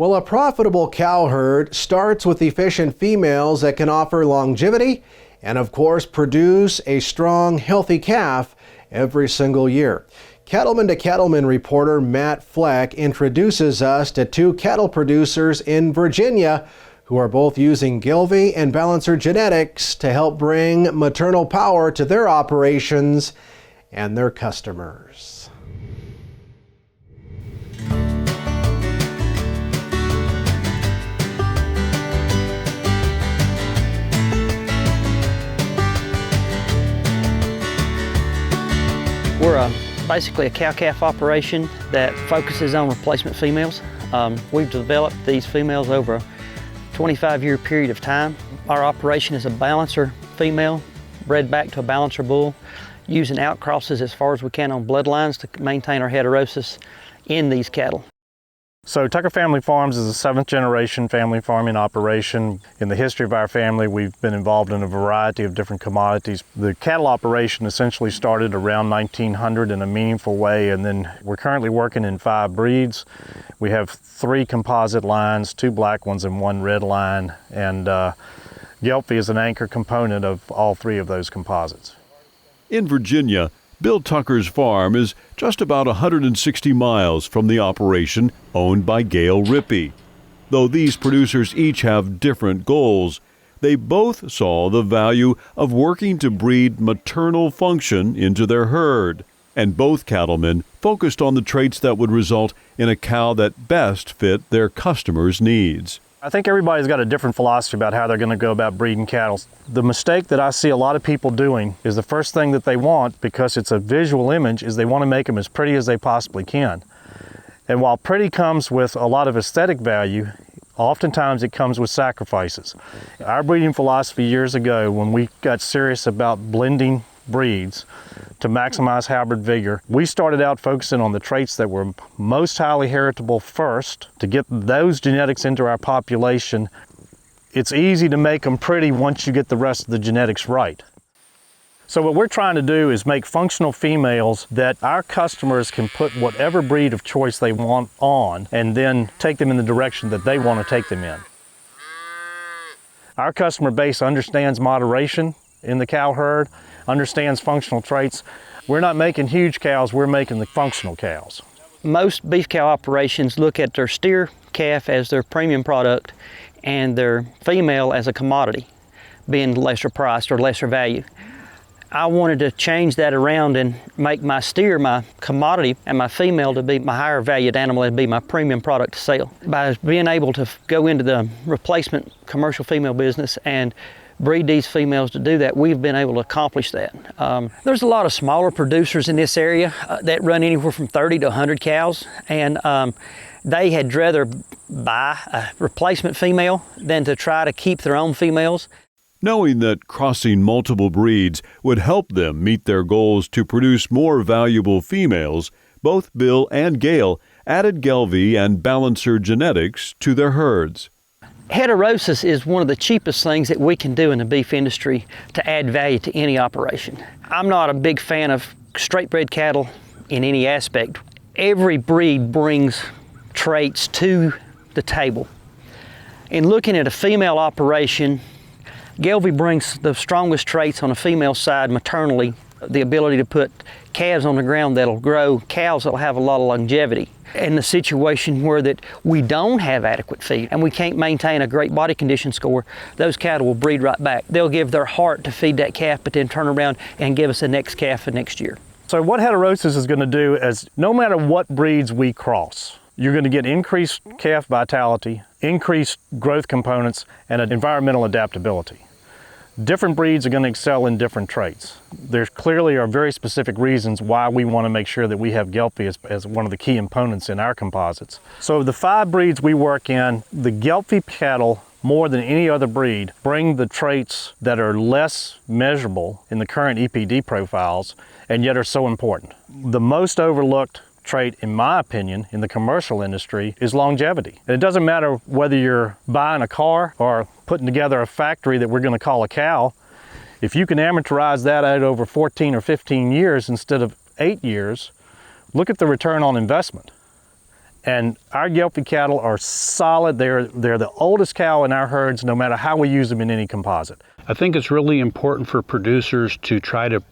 Well, a profitable cow herd starts with efficient females that can offer longevity and, of course, produce a strong, healthy calf every single year. Cattleman to Cattleman reporter Matt Fleck introduces us to two cattle producers in Virginia who are both using Gelbvieh and Balancer genetics to help bring maternal power to their operations and their customers. We're basically a cow-calf operation that focuses on replacement females. We've developed these females over a 25-year period of time. Our operation is a balancer female, bred back to a balancer bull, using outcrosses as far as we can on bloodlines to maintain our heterosis in these cattle. So Tucker Family Farms is a seventh-generation family farming operation. In the history of our family, we've been involved in a variety of different commodities. The cattle operation essentially started around 1900 in a meaningful way, and then we're currently working in 5 breeds. We have 3 composite lines, 2 black ones and 1 red line, and Gelbvieh is an anchor component of all 3 of those composites. In Virginia, Bill Tucker's farm is just about 160 miles from the operation owned by Gail Rippey. Though these producers each have different goals, they both saw the value of working to breed maternal function into their herd. And both cattlemen focused on the traits that would result in a cow that best fit their customers' needs. I think everybody's got a different philosophy about how they're going to go about breeding cattle. The mistake that I see a lot of people doing is the first thing that they want, because it's a visual image, is they want to make them as pretty as they possibly can. And while pretty comes with a lot of aesthetic value, oftentimes it comes with sacrifices. Our breeding philosophy years ago, when we got serious about blending breeds to maximize hybrid vigor, we started out focusing on the traits that were most highly heritable first to get those genetics into our population. It's easy to make them pretty once you get the rest of the genetics right. So what we're trying to do is make functional females that our customers can put whatever breed of choice they want on and then take them in the direction that they want to take them in. Our customer base understands moderation in the cow herd, understands functional traits. We're not making huge cows, we're making the functional cows. Most beef cow operations look at their steer calf as their premium product and their female as a commodity, being lesser priced or lesser value. I wanted to change that around and make my steer my commodity and my female to be my higher valued animal and be my premium product to sell. By being able to go into the replacement commercial female business and breed these females to do that, we've been able to accomplish that. There's a lot of smaller producers in this area that run anywhere from 30 to 100 cows, and they had rather buy a replacement female than to try to keep their own females. Knowing that crossing multiple breeds would help them meet their goals to produce more valuable females, both Bill and Gail added Gelbvieh and Balancer genetics to their herds. Heterosis is one of the cheapest things that we can do in the beef industry to add value to any operation. I'm not a big fan of straight bred cattle in any aspect. Every breed brings traits to the table. In looking at a female operation, Gelbvieh brings the strongest traits on the female side maternally, the ability to put calves on the ground that'll grow cows that'll have a lot of longevity. In the situation where that we don't have adequate feed and we can't maintain a great body condition score, those cattle will breed right back. They'll give their heart to feed that calf, but then turn around and give us the next calf for next year. So what heterosis is going to do is, no matter what breeds we cross, you're going to get increased calf vitality, increased growth components, and an environmental adaptability. Different breeds are going to excel in different traits. There clearly are very specific reasons why we want to make sure that we have Gelbvieh as one of the key components in our composites. So the 5 breeds we work in, the Gelbvieh cattle, more than any other breed, bring the traits that are less measurable in the current EPD profiles and yet are so important. The most overlooked trait, in my opinion, in the commercial industry is longevity. And it doesn't matter whether you're buying a car or putting together a factory that we're going to call a cow. If you can amortize that out over 14 or 15 years instead of 8 years, look at the return on investment. And our Gelbvieh cattle are solid. They're the oldest cow in our herds, no matter how we use them in any composite. I think it's really important for producers to try to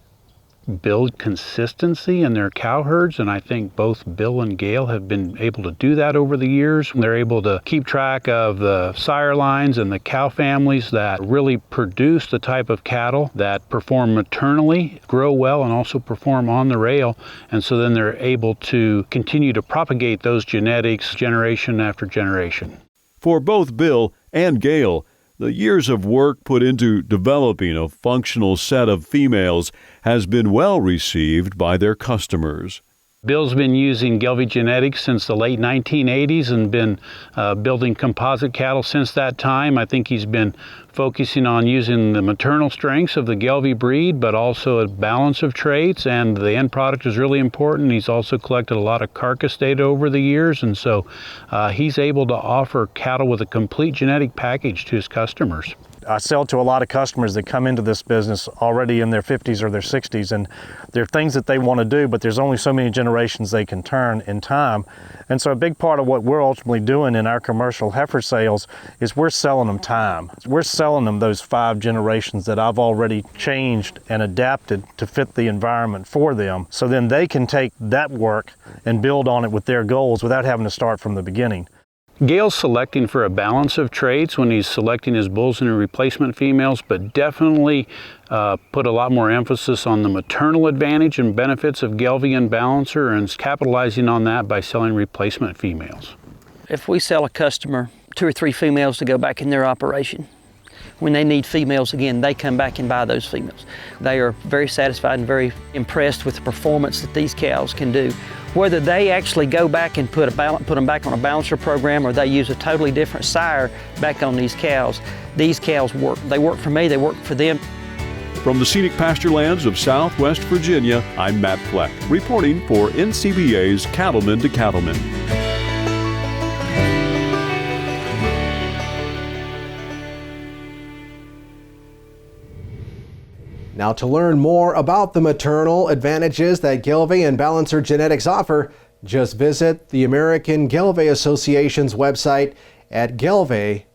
build consistency in their cow herds, and I think both Bill and Gail have been able to do that over the years. They're able to keep track of the sire lines and the cow families that really produce the type of cattle that perform maternally, grow well, and also perform on the rail, and so then they're able to continue to propagate those genetics generation after generation. For both Bill and Gail, the years of work put into developing a functional set of females has been well received by their customers. Bill's been using Gelbvieh genetics since the late 1980s and been building composite cattle since that time. I think he's been focusing on using the maternal strengths of the Gelbvieh breed, but also a balance of traits, and the end product is really important. He's also collected a lot of carcass data over the years, and so he's able to offer cattle with a complete genetic package to his customers. I sell to a lot of customers that come into this business already in their 50s or their 60s, and there are things that they want to do, but there's only so many generations they can turn in time. And so a big part of what we're ultimately doing in our commercial heifer sales is we're selling them time. We're selling them those 5 generations that I've already changed and adapted to fit the environment for them, so then they can take that work and build on it with their goals without having to start from the beginning. Gail's selecting for a balance of traits when he's selecting his bulls and replacement females, but definitely put a lot more emphasis on the maternal advantage and benefits of Gelbvieh and Balancer, and is capitalizing on that by selling replacement females. If we sell a customer 2 or 3 females to go back in their operation, when they need females again, they come back and buy those females. They are very satisfied and very impressed with the performance that these cows can do. Whether they actually go back and put them back on a balancer program, or they use a totally different sire back on these cows work. They work for me, they work for them. From the scenic pasture lands of Southwest Virginia, I'm Matt Fleck, reporting for NCBA's Cattlemen to Cattlemen. Now, to learn more about the maternal advantages that Gelbvieh and Balancer genetics offer, just visit the American Gelbvieh Association's website at gelbvieh.org.